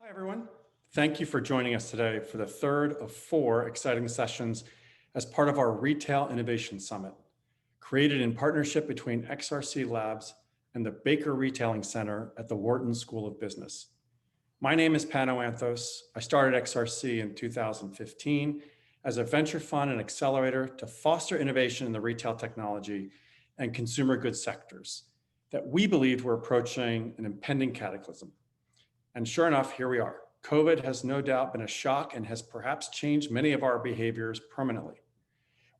Hi, everyone. Thank you for joining us today for the third of 4 exciting sessions as part of our Retail Innovation Summit, created in partnership between XRC Labs and the Baker Retailing Center at the Wharton School of Business. My name is Pano Anthos. I started XRC in 2015 as a venture fund and accelerator to foster innovation in the retail technology and consumer goods sectors that we believed were approaching an impending cataclysm. And sure enough, here we are. COVID has no doubt been a shock and has perhaps changed many of our behaviors permanently.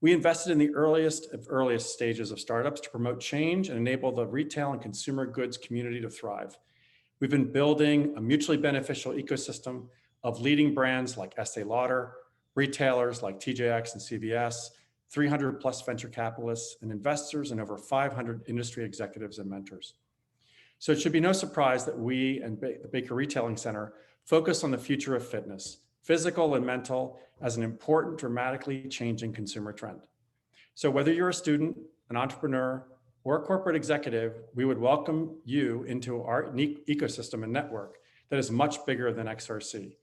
We invested in the earliest stages of startups to promote change and enable the retail and consumer goods community to thrive. We've been building a mutually beneficial ecosystem of leading brands like Estee Lauder, retailers like TJX and CVS, 300 plus venture capitalists and investors, and over 500 industry executives and mentors. So it should be no surprise that we and the Baker Retailing Center focus on the future of fitness, physical and mental, as an important, dramatically changing consumer trend. So whether you're a student, an entrepreneur, or a corporate executive, we would welcome you into our unique ecosystem and network that is much bigger than XRC.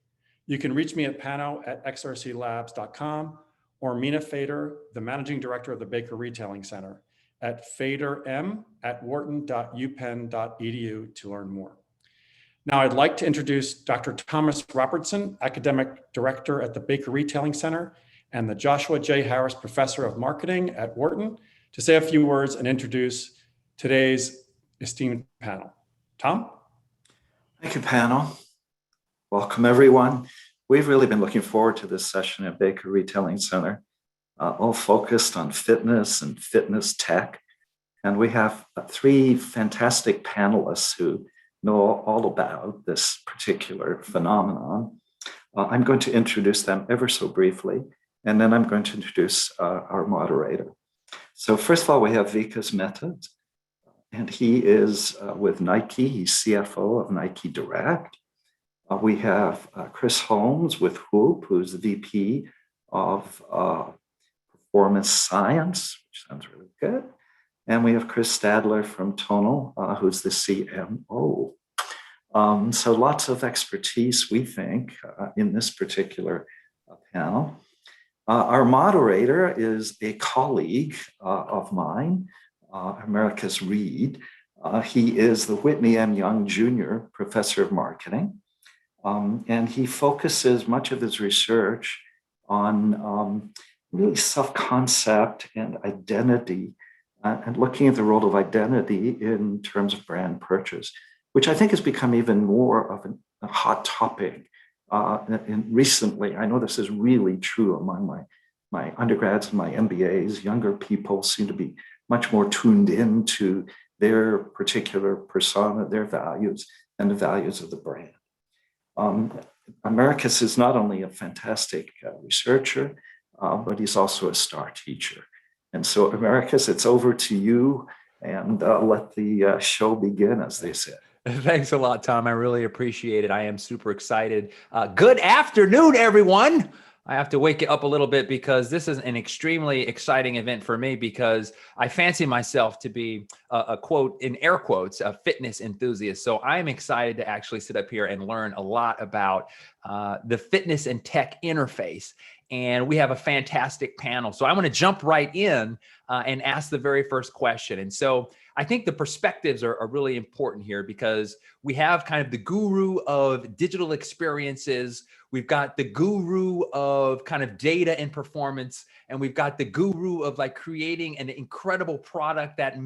You can reach me at pano@xrclabs.com or Mina Fader, the managing director of the Baker Retailing Center, at faderm@wharton.upenn.edu to learn more. Now I'd like to introduce Dr. Thomas Robertson, academic director at the Baker Retailing Center, and the Joshua J. Harris Professor of Marketing at Wharton, to say a few words and introduce today's esteemed panel. Tom? Thank you, panel. Welcome, everyone. We've really been looking forward to this session at Baker Retailing Center, all focused on fitness and fitness tech. And we have 3 fantastic panelists who know all about this particular phenomenon. I'm going to introduce them ever so briefly, and then I'm going to introduce our moderator. So first of all, we have Vikas Mehta, and he is with Nike. He's CFO of Nike Direct. We have Chris Holmes with Whoop, who's the VP of Performance Science, which sounds really good. And we have Chris Stadler from Tonal, who's the CMO. So lots of expertise, we think, in this particular panel. Our moderator is a colleague of mine, Americus Reed. He is the Whitney M. Young Jr. Professor of Marketing. And he focuses much of his research on really self-concept and identity, and looking at the role of identity in terms of brand purchase, which I think has become even more of a hot topic recently. I know this is really true among my undergrads and my MBAs. Younger people seem to be much more tuned into their particular persona, their values, and the values of the brand. Americus is not only a fantastic researcher, but he's also a star teacher. And so, Americus, it's over to you, and let the show begin, as they said. Thanks a lot, Tom. I really appreciate it. I am super excited. Good afternoon, everyone. I have to wake you up a little bit because this is an extremely exciting event for me, because I fancy myself to be a quote, in air quotes, a fitness enthusiast. So I'm excited to actually sit up here and learn a lot about the fitness and tech interface. And we have a fantastic panel. So I want to jump right in and ask the very first question. And so I think the perspectives are really important here, because we have kind of the guru of digital experiences. We've got the guru of kind of data and performance, and we've got the guru of like creating an incredible product that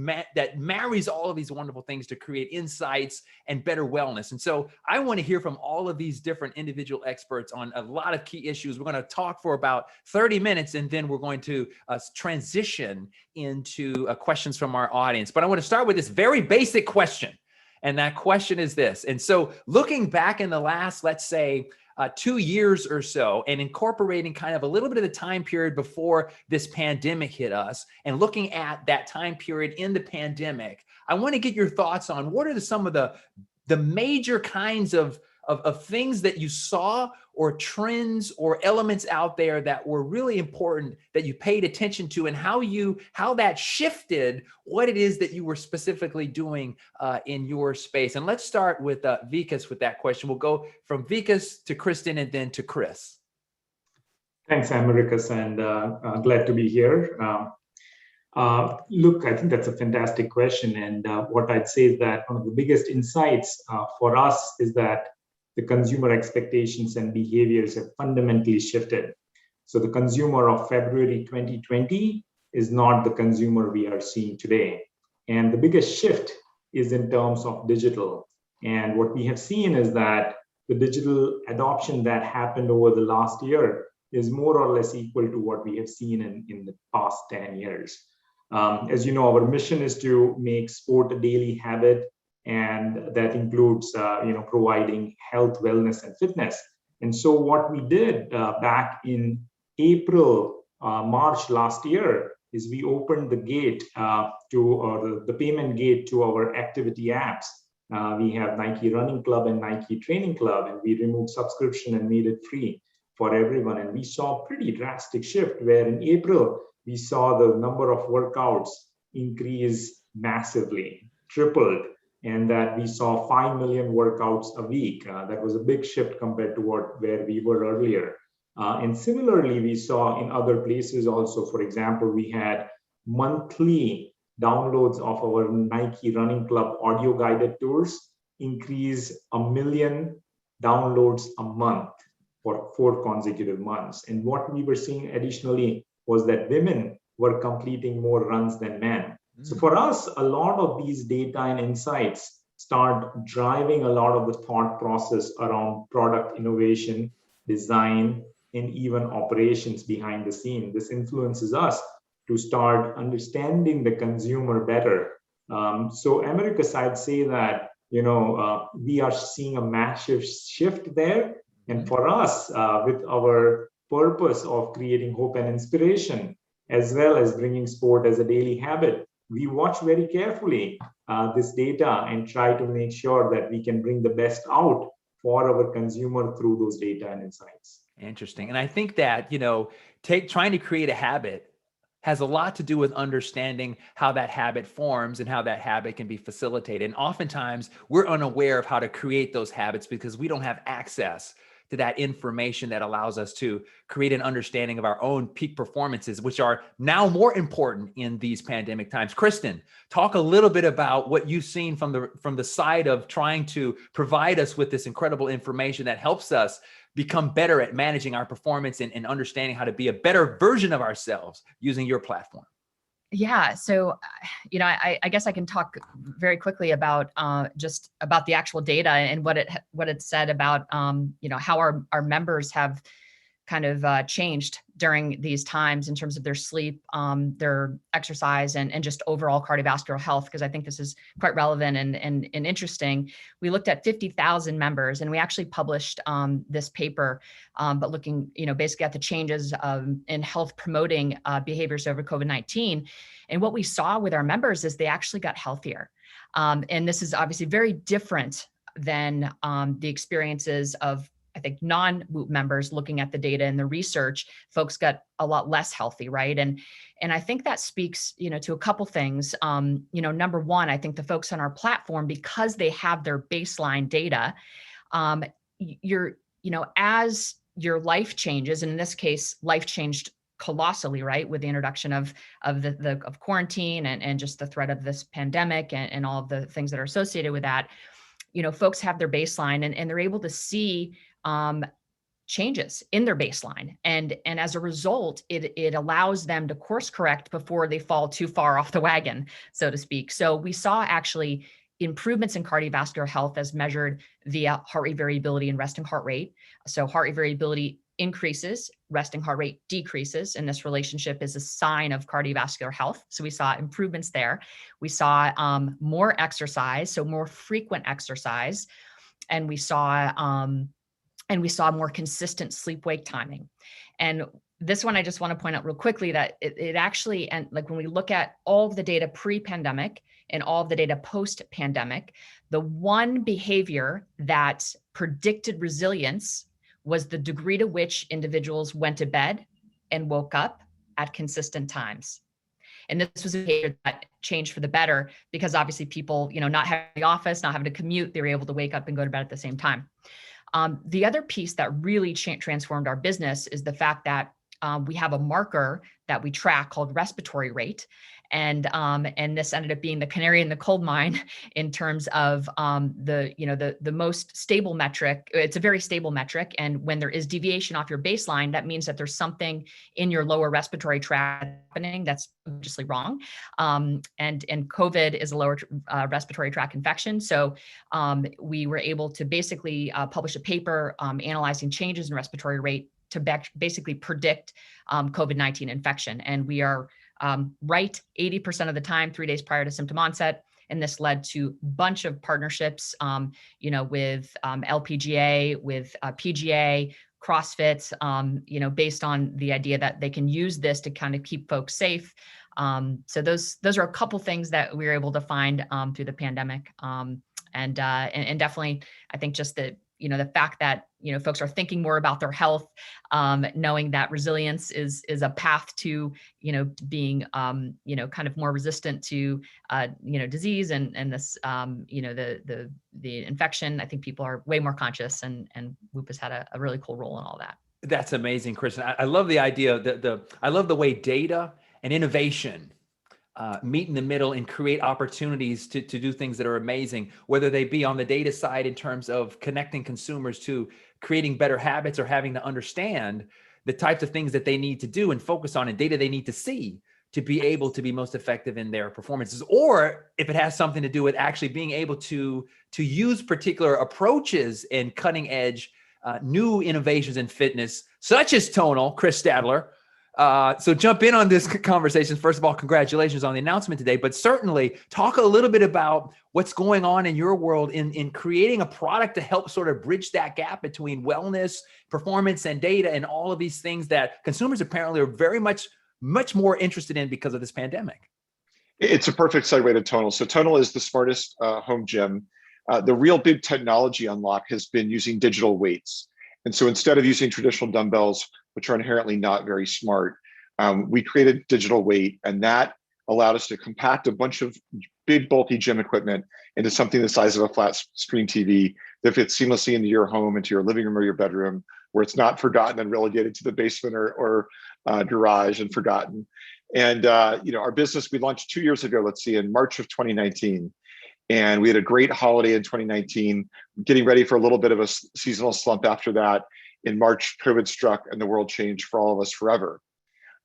marries all of these wonderful things to create insights and better wellness. And so I want to hear from all of these different individual experts on a lot of key issues. We're going to talk for about 30 minutes, and then we're going to transition into questions from our audience. But I want to start with this very basic question. And that question is this. And so looking back in the last, let's say, 2 years or so, and incorporating kind of a little bit of the time period before this pandemic hit us, and looking at that time period in the pandemic, I want to get your thoughts on what are some of the major kinds of of things that you saw or trends or elements out there that were really important that you paid attention to, and how that shifted what it is that you were specifically doing in your space. And let's start with Vikas with that question. We'll go from Vikas to Kristen and then to Chris. Thanks, Americus, and glad to be here. Look, I think that's a fantastic question. And what I'd say is that one of the biggest insights for us is that the consumer expectations and behaviors have fundamentally shifted. So the consumer of February 2020 is not the consumer we are seeing today. And the biggest shift is in terms of digital. And what we have seen is that the digital adoption that happened over the last year is more or less equal to what we have seen in the past 10 years. As you know, our mission is to make sport a daily habit, and that includes providing health, wellness, and fitness. And so what we did back in April, March last year is we opened the gate the payment gate to our activity apps. We have Nike Running Club and Nike Training Club, and we removed subscription and made it free for everyone. And we saw a pretty drastic shift where in April, we saw the number of workouts increase massively, tripled, and that we saw 5 million workouts a week. That was a big shift compared to where we were earlier. And similarly, we saw in other places also, for example, we had monthly downloads of our Nike Running Club audio guided tours increase 1 million downloads a month for 4 consecutive months. And what we were seeing additionally was that women were completing more runs than men. So for us, a lot of these data and insights start driving a lot of the thought process around product innovation, design, and even operations behind the scene. This influences us to start understanding the consumer better. So Americus, I'd say that, we are seeing a massive shift there. And for us, with our purpose of creating hope and inspiration, as well as bringing sport as a daily habit, we watch very carefully this data and try to make sure that we can bring the best out for our consumer through those data and insights. Interesting. And I think that, trying to create a habit has a lot to do with understanding how that habit forms and how that habit can be facilitated. And oftentimes we're unaware of how to create those habits because we don't have access to that information that allows us to create an understanding of our own peak performances, which are now more important in these pandemic times. Kristen, talk a little bit about what you've seen from the side of trying to provide us with this incredible information that helps us become better at managing our performance and understanding how to be a better version of ourselves using your platform. Yeah. So, I guess I can talk very quickly about just about the actual data and what it said about, how our members have kind of changed during these times in terms of their sleep, their exercise, and just overall cardiovascular health, because I think this is quite relevant and interesting. We looked at 50,000 members, and we actually published this paper, but looking, basically at the changes in health promoting behaviors over COVID-19. And what we saw with our members is they actually got healthier. And this is obviously very different than the experiences of, I think, non-WHOOP members. Looking at the data and the research, folks got a lot less healthy, right? And I think that speaks, to a couple things. Number one, I think the folks on our platform, because they have their baseline data, as your life changes, and in this case, life changed colossally, right, with the introduction of quarantine and just the threat of this pandemic and all of the things that are associated with that. Folks have their baseline and they're able to see changes in their baseline. And as a result, it allows them to course correct before they fall too far off the wagon, so to speak. So we saw actually improvements in cardiovascular health as measured via heart rate variability and resting heart rate. So heart rate variability increases, resting heart rate decreases, and this relationship is a sign of cardiovascular health. So we saw improvements there. We saw more exercise, so more frequent exercise, and we saw more consistent sleep-wake timing. And this one, I just want to point out real quickly that it actually, and like when we look at all of the data pre-pandemic in all of the data post-pandemic, the one behavior that predicted resilience was the degree to which individuals went to bed and woke up at consistent times. And this was a behavior that changed for the better because obviously people, not having the office, not having to commute, they were able to wake up and go to bed at the same time. The other piece that really transformed our business is the fact that we have a marker that we track called respiratory rate. And this ended up being the canary in the coal mine in terms of the most stable metric. It's a very stable metric. And when there is deviation off your baseline, that means that there's something in your lower respiratory tract happening that's obviously wrong. And COVID is a lower respiratory tract infection. So we were able to basically publish a paper analyzing changes in respiratory rate to basically predict COVID-19 infection. And we are right 80% of the time, 3 days prior to symptom onset. And this led to a bunch of partnerships, with LPGA, with PGA, CrossFit, based on the idea that they can use this to kind of keep folks safe. So those are a couple things that we were able to find through the pandemic. And definitely, I think just the fact that, folks are thinking more about their health, knowing that resilience is a path to, being, kind of more resistant to, disease and this, the infection. I think people are way more conscious, and WHOOP has had a really cool role in all that. That's amazing, Kristen. I love the idea I love the way data and innovation meet in the middle and create opportunities to do things that are amazing, whether they be on the data side in terms of connecting consumers to creating better habits or having to understand the types of things that they need to do and focus on and data they need to see to be able to be most effective in their performances. Or if it has something to do with actually being able to use particular approaches and cutting edge new innovations in fitness, such as Tonal, Chris Stadler. So jump in on this conversation. First of all, congratulations on the announcement today, but certainly talk a little bit about what's going on in your world in creating a product to help sort of bridge that gap between wellness, performance, and data, and all of these things that consumers apparently are very much more interested in because of this pandemic. It's a perfect segue to Tonal. So Tonal is the smartest home gym. The real big technology unlock has been using digital weights. And so instead of using traditional dumbbells, which are inherently not very smart, we created digital weight, and that allowed us to compact a bunch of big, bulky gym equipment into something the size of a flat screen TV that fits seamlessly into your home, into your living room or your bedroom, where it's not forgotten and relegated to the basement or garage and forgotten. And our business, we launched 2 years ago, in March of 2019. And we had a great holiday in 2019, getting ready for a little bit of a seasonal slump after that. In March, COVID struck and the world changed for all of us forever.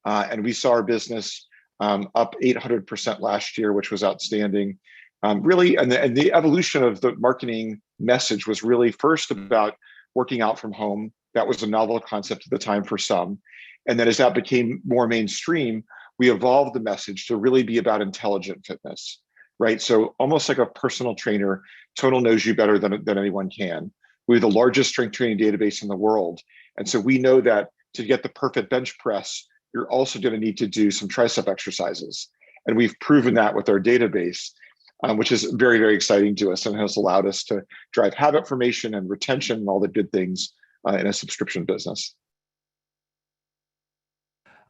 And we saw our business up 800% last year, which was outstanding. Really, and the evolution of the marketing message was really first about working out from home. That was a novel concept at the time for some. And then as that became more mainstream, we evolved the message to really be about intelligent fitness, right? So almost like a personal trainer, Tonal knows you better than anyone can. We're the largest strength training database in the world. And so we know that to get the perfect bench press, you're also going to need to do some tricep exercises. And we've proven that with our database, which is very, very exciting to us and has allowed us to drive habit formation and retention and all the good things in a subscription business.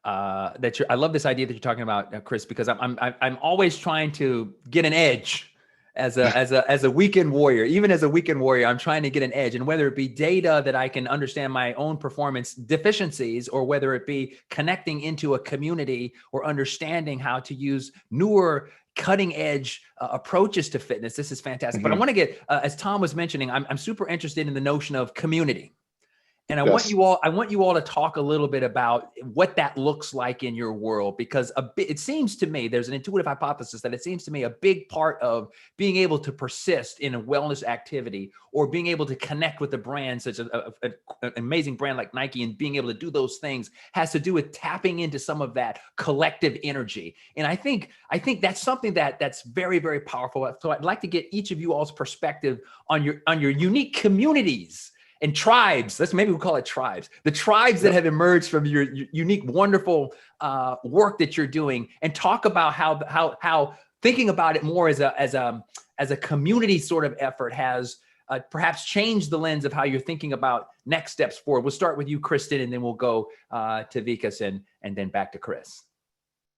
I love this idea that you're talking about, Chris, because I'm always trying to get an edge as a weekend warrior. Even as a weekend warrior, I'm trying to get an edge, and whether it be data that I can understand my own performance deficiencies, or whether it be connecting into a community or understanding how to use newer cutting edge approaches to fitness. This is fantastic. Mm-hmm. But I want to get, as Tom was mentioning, I'm super interested in the notion of community. And I want you all to talk a little bit about what that looks like in your world, because it seems to me, there's an intuitive hypothesis that it seems to me a big part of being able to persist in a wellness activity, or being able to connect with a brand such as an amazing brand like Nike, and being able to do those things has to do with tapping into some of that collective energy. And I think that's something that's very, very powerful. So I'd like to get each of you all's perspective on your unique communities and tribes. Maybe we'll call it tribes. The tribes that have emerged from your unique, wonderful work that you're doing, and talk about how thinking about it more as a community sort of effort has perhaps changed the lens of how you're thinking about next steps forward. We'll start with you, Kristen, and then we'll go to Vikas and then back to Chris.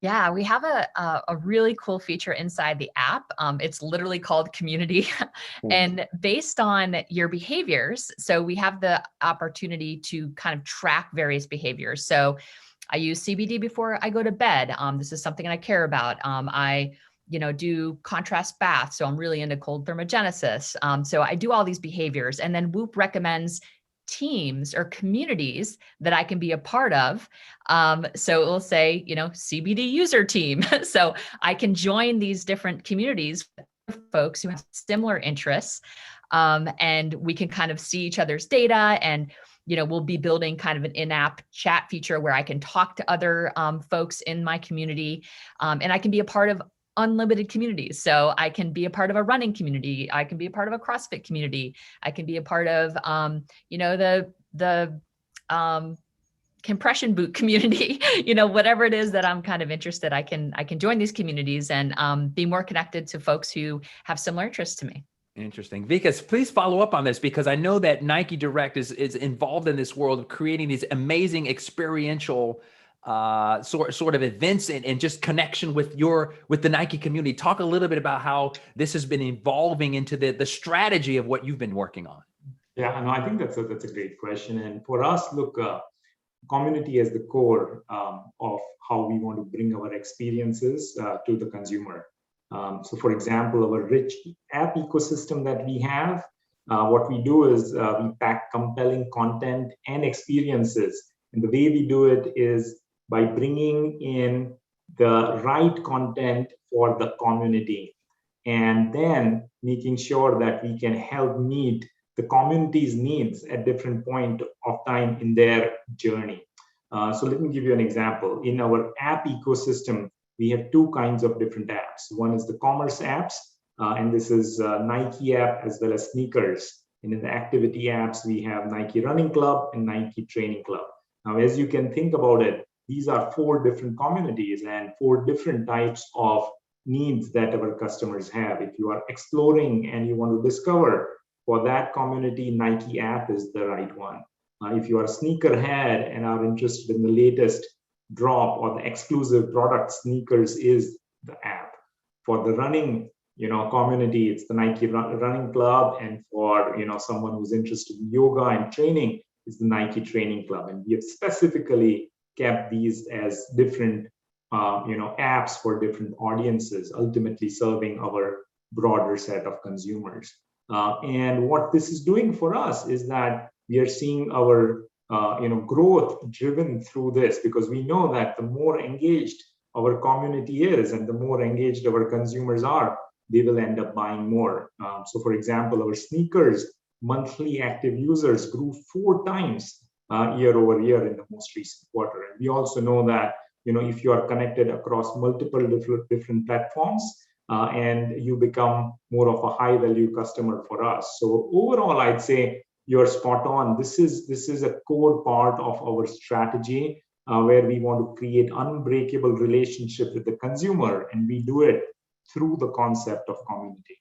Yeah, we have a really cool feature inside the app. It's literally called Community. And based on your behaviors, so we have the opportunity to kind of track various behaviors. So I use CBD before I go to bed. This is something I care about. I do contrast baths. So I'm really into cold thermogenesis. So I do all these behaviors, and then Whoop recommends teams or communities that I can be a part of. So it will say, CBD user team. So I can join these different communities with folks who have similar interests. And we can kind of see each other's data, and we'll be building kind of an in-app chat feature where I can talk to other folks in my community, and I can be a part of unlimited communities. So I can be a part of a running community. I can be a part of a CrossFit community. I can be a part of, the compression boot community, whatever it is that I'm kind of interested, I can join these communities and be more connected to folks who have similar interests to me. Interesting. Vikas, please follow up on this, because I know that Nike Direct is involved in this world of creating these amazing experiential sort of events and just connection with the Nike community. Talk a little bit about how this has been evolving into the strategy of what you've been working on. Yeah, no, I think that's a great question. And for us, look, community is the core of how we want to bring our experiences to the consumer. So for example, our rich app ecosystem that we have, what we do is we pack compelling content and experiences. And the way we do it is by bringing in the right content for the community, and then making sure that we can help meet the community's needs at different point of time in their journey. So let me give you an example. In our app ecosystem, we have two kinds of different apps. One is the commerce apps, and this is Nike app as well as sneakers. And in the activity apps, we have Nike Running Club and Nike Training Club. Now, as you can think about it, these are 4 different communities and 4 different types of needs that our customers have. If you are exploring and you want to discover, for that community, Nike app is the right one. If you are a sneakerhead and are interested in the latest drop or the exclusive product, sneakers is the app. For the running community, it's the Nike Running Club, and for someone who's interested in yoga and training, it's the Nike Training Club. And we have specifically kept these as different apps for different audiences, ultimately serving our broader set of consumers. And what this is doing for us is that we are seeing our growth driven through this, because we know that the more engaged our community is and the more engaged our consumers are, they will end up buying more. So for example, our sneakers monthly active users grew 4 times year over year in the most recent quarter. And we also know that if you are connected across multiple different platforms, and you become more of a high value customer for us. So overall, I'd say you're spot on. This is a core part of our strategy, where we want to create unbreakable relationship with the consumer, and we do it through the concept of community.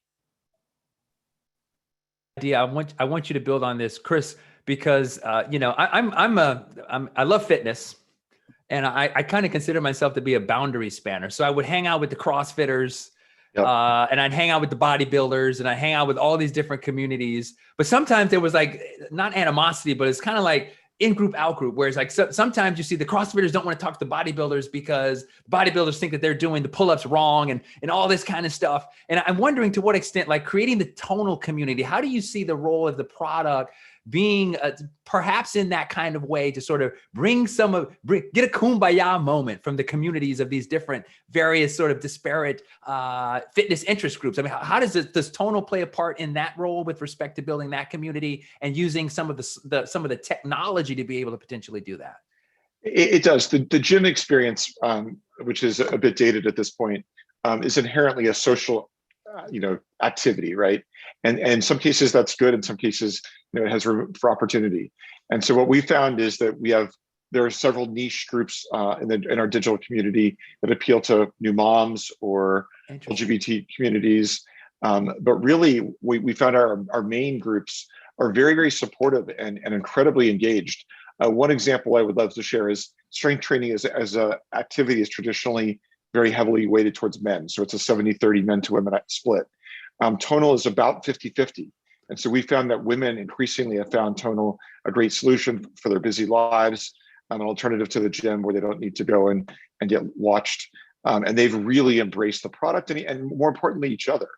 I want you to build on this, Chris, because I love fitness, and I kind of consider myself to be a boundary spanner. So I would hang out with the CrossFitters. Yep. And I'd hang out with the bodybuilders, and I hang out with all these different communities. But sometimes there was like not animosity, but it's kind of like in group, out group, where it's like sometimes you see the CrossFitters don't want to talk to the bodybuilders because bodybuilders think that they're doing the pull-ups wrong and all this kind of stuff. And I'm wondering to what extent, like creating the tonal community, how do you see the role of the product being perhaps in that kind of way to sort of get a kumbaya moment from the communities of these different various sort of disparate fitness interest groups? I mean, how does Tonal play a part in that role with respect to building that community and using some of the technology to be able to potentially do that? It does. The gym experience, which is a bit dated at this point, is inherently a social activity, right? And in some cases that's good. In some cases, it has room for opportunity. And so what we found is that there are several niche groups in our digital community that appeal to new moms or LGBT communities. But really, we found our main groups are very, very supportive and incredibly engaged. One example I would love to share is strength training as a activity is traditionally very heavily weighted towards men. So it's a 70-30 men to women split. Tonal is about 50-50. And so we found that women increasingly have found Tonal a great solution for their busy lives, an alternative to the gym where they don't need to go and get watched. And they've really embraced the product and more importantly, each other.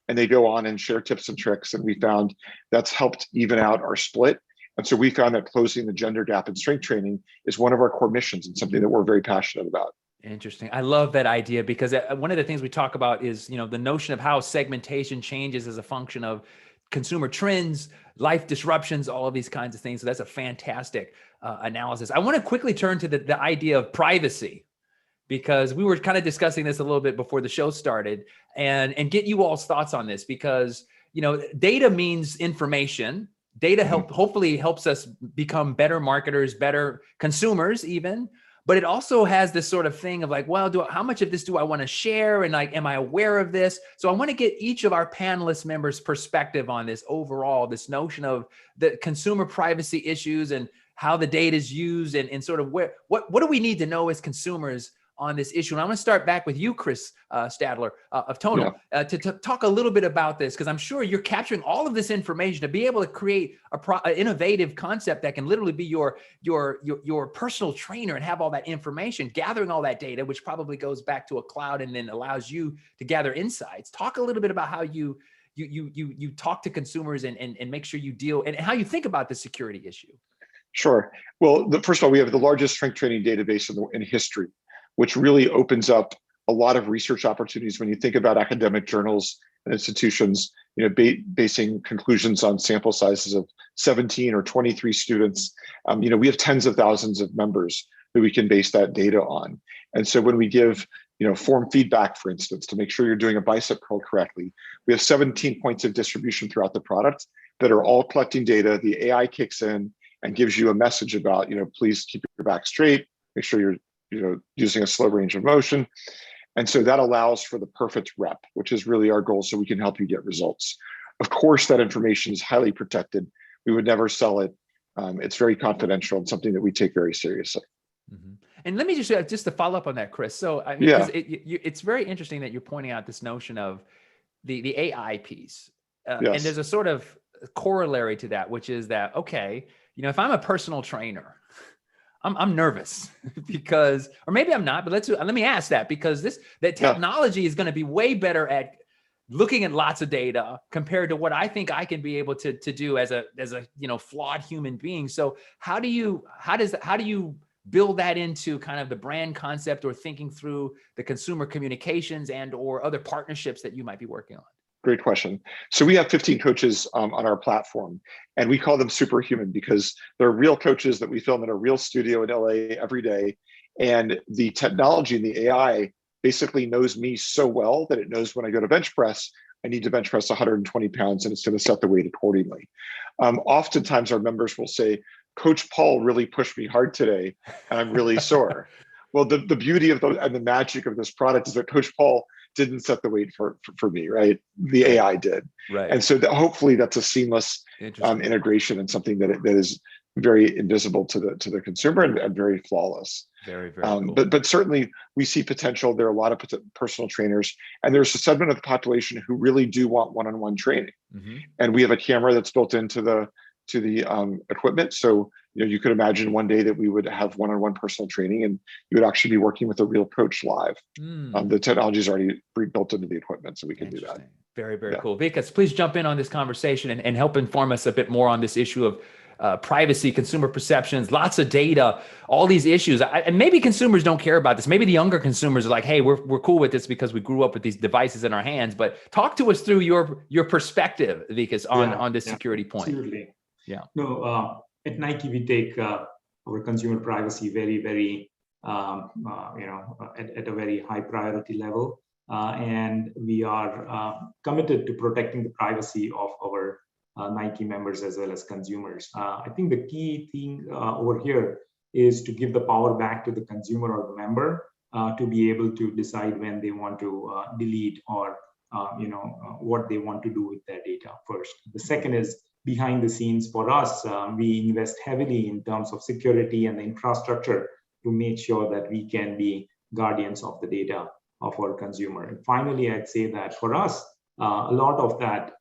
And they go on and share tips and tricks. And we found that's helped even out our split. And so we found that closing the gender gap in strength training is one of our core missions and something that we're very passionate about. Interesting. I love that idea because one of the things we talk about is, the notion of how segmentation changes as a function of consumer trends, life disruptions, all of these kinds of things. So that's a fantastic analysis. I want to quickly turn to the idea of privacy, because we were kind of discussing this a little bit before the show started, and get you all's thoughts on this, because, data means information. Data hopefully helps us become better marketers, better consumers even. But it also has this sort of thing of like, well, how much of this do I want to share? And like, am I aware of this? So I want to get each of our panelist members' perspective on this overall, this notion of the consumer privacy issues and how the data is used and sort of what do we need to know as consumers on this issue. And I'm going to start back with you, Chris Stadler of Tonal, to talk a little bit about this, because I'm sure you're capturing all of this information to be able to create an innovative concept that can literally be your personal trainer and have all that information, gathering all that data, which probably goes back to a cloud and then allows you to gather insights. Talk a little bit about how you talk to consumers and make sure you deal and how you think about the security issue. Sure. Well, first of all, we have the largest strength training database in history, which really opens up a lot of research opportunities when you think about academic journals and institutions, basing conclusions on sample sizes of 17 or 23 students. We have tens of thousands of members that we can base that data on. And so when we give, form feedback, for instance, to make sure you're doing a bicep curl correctly, we have 17 points of distribution throughout the product that are all collecting data. The AI kicks in and gives you a message about, please keep your back straight, make sure you're using a slow range of motion. And so that allows for the perfect rep, which is really our goal, so we can help you get results. Of course, that information is highly protected. We would never sell it. It's very confidential and something that we take very seriously. Mm-hmm. And let me just to follow up on that, Chris. So I mean, it's very interesting that you're pointing out this notion of the AI piece. And there's a sort of corollary to that, which is that, okay, if I'm a personal trainer, I'm nervous because, or maybe I'm not, but let me ask that, because that technology is going to be way better at looking at lots of data compared to what I think I can be able to do as a flawed human being. So how do you build that into kind of the brand concept or thinking through the consumer communications and or other partnerships that you might be working on? Great question. So we have 15 coaches on our platform, and we call them superhuman because they're real coaches that we film in a real studio in LA every day. And the technology and the AI basically knows me so well that it knows when I go to bench press, I need to bench press 120 pounds, and it's going to set the weight accordingly. Oftentimes our members will say, Coach Paul really pushed me hard today, and I'm really sore. Well, the beauty of and the magic of this product is that Coach Paul didn't set the weight for me, right? The AI did. Right. And so hopefully that's a seamless integration and something that is very invisible to the consumer and very flawless. Very, very cool. But certainly we see potential. There are a lot of personal trainers, and there's a segment of the population who really do want one-on-one training. Mm-hmm. And we have a camera that's built into the equipment. So you could imagine one day that we would have one-on-one personal training, and you would actually be working with a real coach live. The technology is already built into the equipment, so we can do that. Very, very cool. Vikas, please jump in on this conversation and help inform us a bit more on this issue of privacy, consumer perceptions, lots of data, all these issues. And maybe consumers don't care about this. Maybe the younger consumers are like, hey, we're cool with this because we grew up with these devices in our hands. But talk to us through your perspective, Vikas, on this security point. Absolutely. Yeah. No, at Nike, we take our consumer privacy very, very, at a very high priority level. And we are committed to protecting the privacy of our Nike members as well as consumers. I think the key thing over here is to give the power back to the consumer or the member to be able to decide when they want to delete or what they want to do with their data first. The second is behind the scenes for us. We invest heavily in terms of security and the infrastructure to make sure that we can be guardians of the data of our consumer. And finally, I'd say that for us, a lot of that,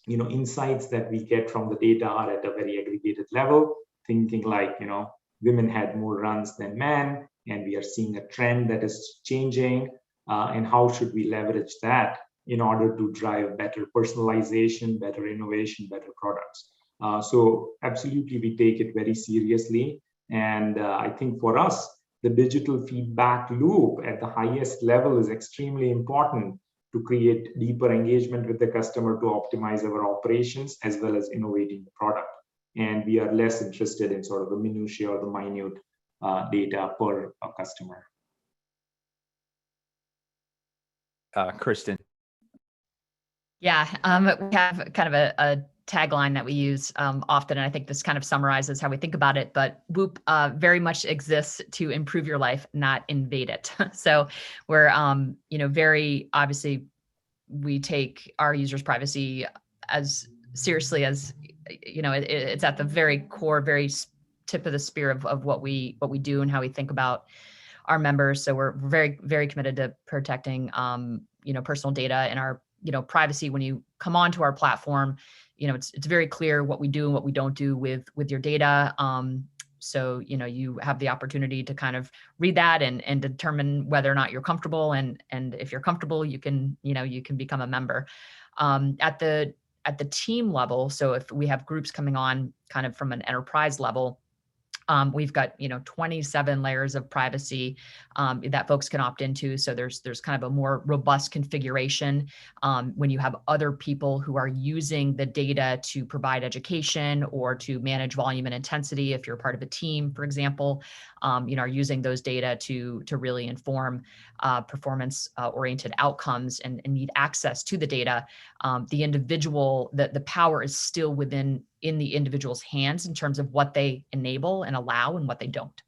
insights that we get from the data are at a very aggregated level, thinking like, women had more runs than men, and we are seeing a trend that is changing. And how should we leverage that in order to drive better personalization, better innovation, better products? So absolutely, we take it very seriously. And I think for us, the digital feedback loop at the highest level is extremely important to create deeper engagement with the customer, to optimize our operations, as well as innovating the product. And we are less interested in sort of the minutiae or the minute data per customer. Kristen. Yeah, we have kind of a tagline that we use often, and I think this kind of summarizes how we think about it. But Whoop very much exists to improve your life, not invade it. So we're, very obviously, we take our users' privacy as seriously as, it's at the very core, very tip of the spear of what we do and how we think about our members. So we're very, very committed to protecting, personal data and our, privacy. When you come onto our platform, it's very clear what we do and what we don't do with your data. So, you have the opportunity to kind of read that and determine whether or not you're comfortable. And if you're comfortable, you can become a member. At the team level. So if we have groups coming on kind of from an enterprise level, we've got 27 layers of privacy that folks can opt into. So there's kind of a more robust configuration when you have other people who are using the data to provide education or to manage volume and intensity. If you're part of a team, for example, are using those data to really inform performance oriented outcomes and need access to the data. The power is still in the individual's hands in terms of what they enable and allow and what they don't.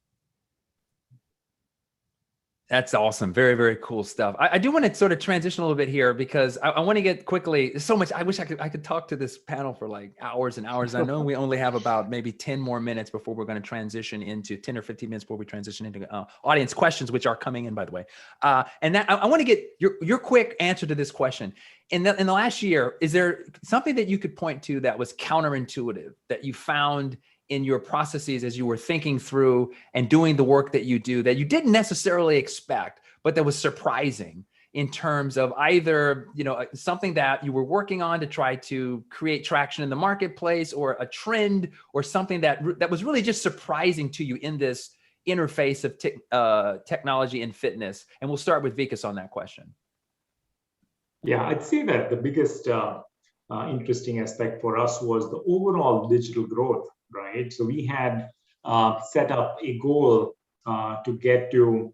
That's awesome. Very, very cool stuff. I do want to sort of transition a little bit here because I want to get quickly, so much, I wish I could talk to this panel for like hours and hours. I know we only have about maybe 10 more minutes before we're going to transition into 10 or 15 minutes before we transition into audience questions, which are coming in, by the way. And that I want to get your quick answer to this question. In the last year, is there something that you could point to that was counterintuitive that you found in your processes as you were thinking through and doing the work that you do that you didn't necessarily expect, but that was surprising in terms of either, something that you were working on to try to create traction in the marketplace, or a trend, or something that was really just surprising to you in this interface of technology and fitness? And we'll start with Vikas on that question. Yeah, I'd say that the biggest interesting aspect for us was the overall digital growth, right? So we had set up a goal to get to,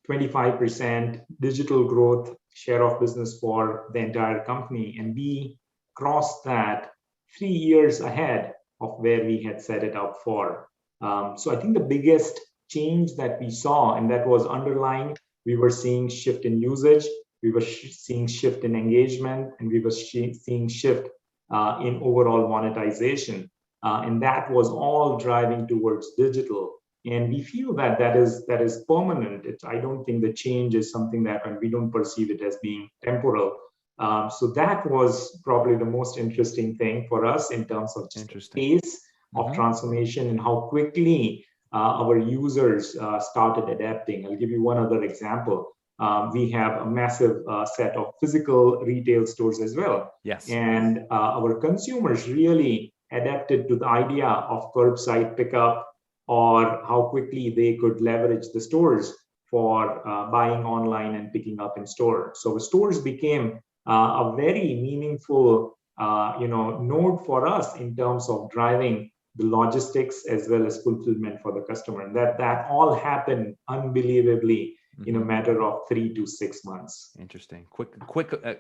25% digital growth share of business for the entire company. And we crossed that 3 years ahead of where we had set it up for. So I think the biggest change that we saw, and that was underlying, we were seeing shift in usage, we were seeing shift in engagement, and we were seeing shift in overall monetization. And that was all driving towards digital. And we feel that is permanent. I don't think the change is something that, and we don't perceive it as being temporal. So that was probably the most interesting thing for us in terms of pace of transformation and how quickly our users started adapting. I'll give you one other example. We have a massive set of physical retail stores as well. Yes. And our consumers really adapted to the idea of curbside pickup, or how quickly they could leverage the stores for buying online and picking up in store. So the stores became a very meaningful node for us in terms of driving the logistics as well as fulfillment for the customer. And that all happened unbelievably in a matter of 3 to 6 months. Interesting.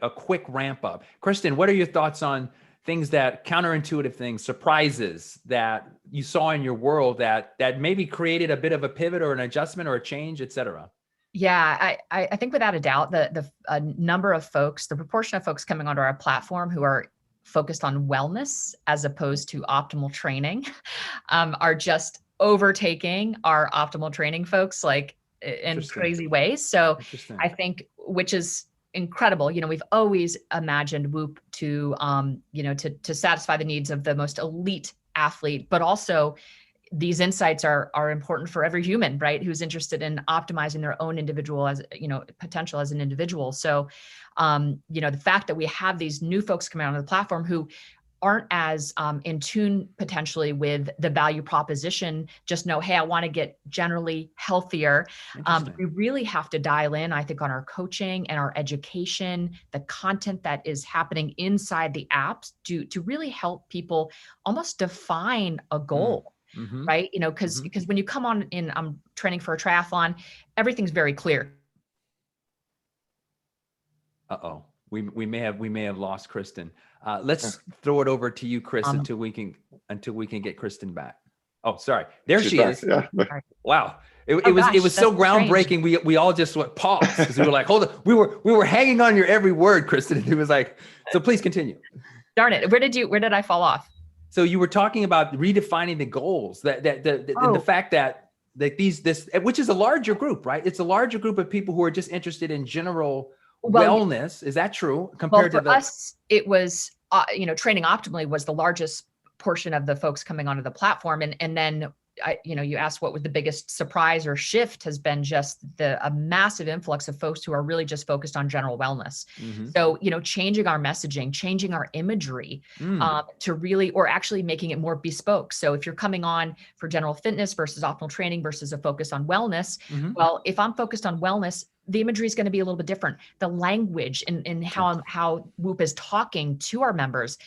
A quick ramp up. Kristen, what are your thoughts on things that counterintuitive things, surprises that you saw in your world that maybe created a bit of a pivot or an adjustment or a change, et cetera? Yeah, I think without a doubt, the number of folks, the proportion of folks coming onto our platform who are focused on wellness as opposed to optimal training are just overtaking our optimal training folks like in crazy ways. So I think, which is incredible. We've always imagined Whoop to, to satisfy the needs of the most elite athlete, but also these insights are important for every human, right? Who's interested in optimizing their own individual potential as an individual. So, the fact that we have these new folks coming onto the platform who aren't as in tune potentially with the value proposition, just know, hey, I want to get generally healthier. We really have to dial in, I think, on our coaching and our education, the content that is happening inside the apps to really help people almost define a goal. Mm-hmm. Right. Because when you come on in, I'm training for a triathlon, everything's very clear. Uh-oh. We may have lost Kristen. Let's throw it over to you, Chris, until we can get Kristen back. Oh, sorry. There she is. Yeah. Wow. It was so groundbreaking. Strange. We all just went paused because we were like, hold on. We were hanging on your every word, Kristen. It was like, so please continue. Darn it. Where did I fall off? So you were talking about redefining the goals, the fact that this, which is a larger group, right? It's a larger group of people who are just interested in general wellness. Is that true? Compared to us, it was, training optimally was the largest portion of the folks coming onto the platform. And then, you asked what was the biggest surprise or shift has been just a massive influx of folks who are really just focused on general wellness. Mm-hmm. So, changing our messaging, changing our imagery to really, or actually making it more bespoke. So if you're coming on for general fitness versus optimal training versus a focus on wellness, well, if I'm focused on wellness, the imagery is going to be a little bit different. The language and how Whoop is talking to our members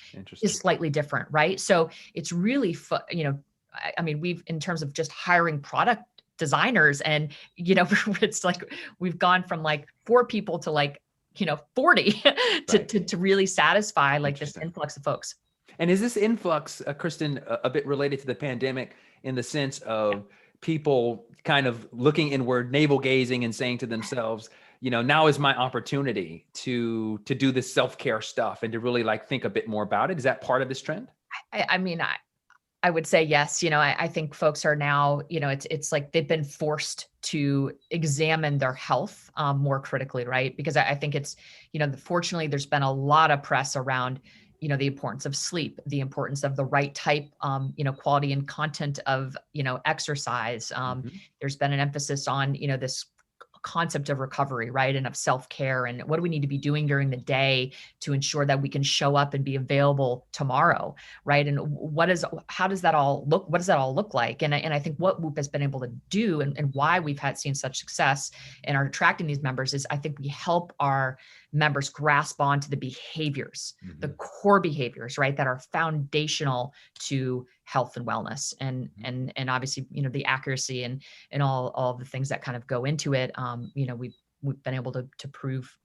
is slightly different, right? So it's really, I mean, we've, in terms of just hiring product designers and, it's like, we've gone from like 4 people to like, 40 to really satisfy like this influx of folks. And is this influx, Kristen, a bit related to the pandemic in the sense of people kind of looking inward, navel gazing and saying to themselves, now is my opportunity to do this self-care stuff and to really like think a bit more about it? Is that part of this trend? I would say yes. I think folks are now, it's like they've been forced to examine their health more critically, right? Because I think it's, fortunately, there's been a lot of press around, the importance of sleep, the importance of the right type, quality and content of, exercise. There's been an emphasis on, this concept of recovery, right? And of self-care, and what do we need to be doing during the day to ensure that we can show up and be available tomorrow, right? And how does that all look? What does that all look like? And I think what Whoop has been able to do and why we've seen such success and are attracting these members is I think we help our members grasp onto the behaviors, the core behaviors, right, that are foundational to health and wellness, and obviously, the accuracy and all of the things that kind of go into it. We've been able to prove,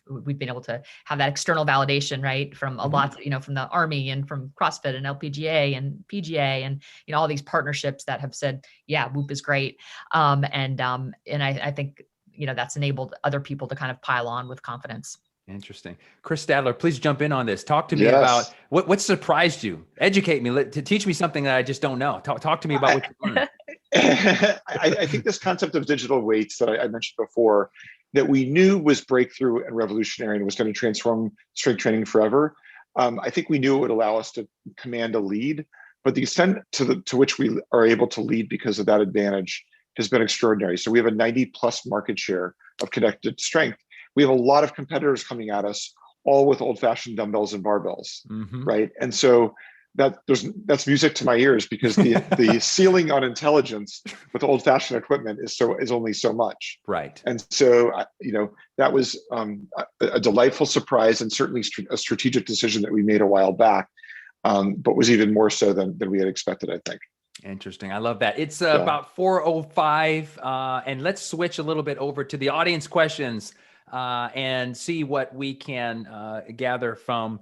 we've been able to have that external validation, right, from a lot, from the Army and from CrossFit and LPGA and PGA and all these partnerships that have said, yeah, Whoop is great, and I think that's enabled other people to kind of pile on with confidence. Interesting. Chris Stadler, please jump in on this. Talk to me about what surprised you. Educate me, to teach me something that I just don't know. Talk to me about what you learned. I think this concept of digital weights that I mentioned before, that we knew was breakthrough and revolutionary and was going to transform strength training forever. I think we knew it would allow us to command a lead, but the extent to which we are able to lead because of that advantage has been extraordinary. So we have a 90+ market share of connected strength. We have a lot of competitors coming at us, all with old-fashioned dumbbells and barbells, right? And so that's music to my ears, because the ceiling on intelligence with old-fashioned equipment is only so much, right? And so that was a delightful surprise, and certainly a strategic decision that we made a while back, but was even more so than we had expected, I think. Interesting. I love that. It's about 4:05, and let's switch a little bit over to the audience questions and see what we can gather from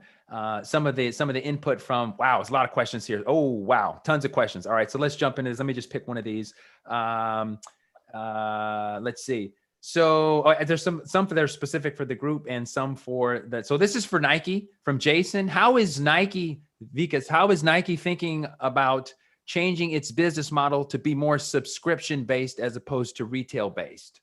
some of the input from, wow, it's a lot of questions here. Oh, wow, tons of questions. All right, so let's jump into this. Let me just pick one of these. Let's see. So there's some that are specific for the group and some for that. So this is for Nike from Jason. How is Nike, Vikas, how is Nike thinking about changing its business model to be more subscription based as opposed to retail based?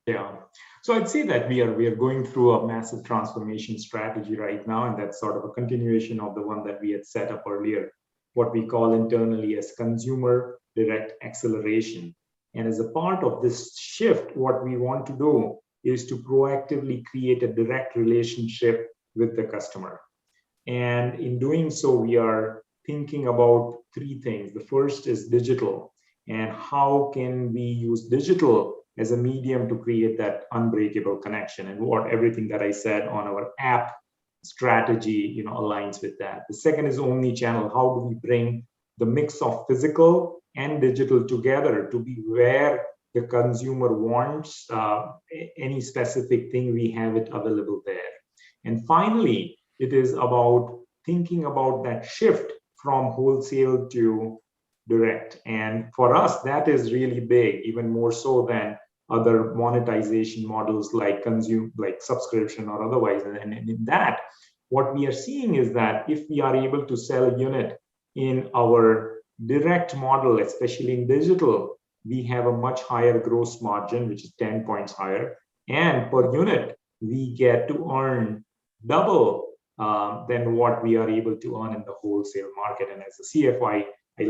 Yeah. So I'd say that we are going through a massive transformation strategy right now, and that's sort of a continuation of the one that we had set up earlier, what we call internally as consumer direct acceleration. And as a part of this shift, what we want to do is to proactively create a direct relationship with the customer. And in doing so, we are thinking about three things. The first is digital, and how can we use digital as a medium to create that unbreakable connection, and what everything that I said on our app strategy, aligns with that. The second is omni-channel. How do we bring the mix of physical and digital together to be where the consumer wants any specific thing, we have it available there. And finally, it is about thinking about that shift from wholesale to direct. And for us, that is really big, even more so than other monetization models like subscription or otherwise. And in that, what we are seeing is that if we are able to sell a unit in our direct model, especially in digital, we have a much higher gross margin, which is 10 points higher. And per unit, we get to earn double than what we are able to earn in the wholesale market. And as a CFO, I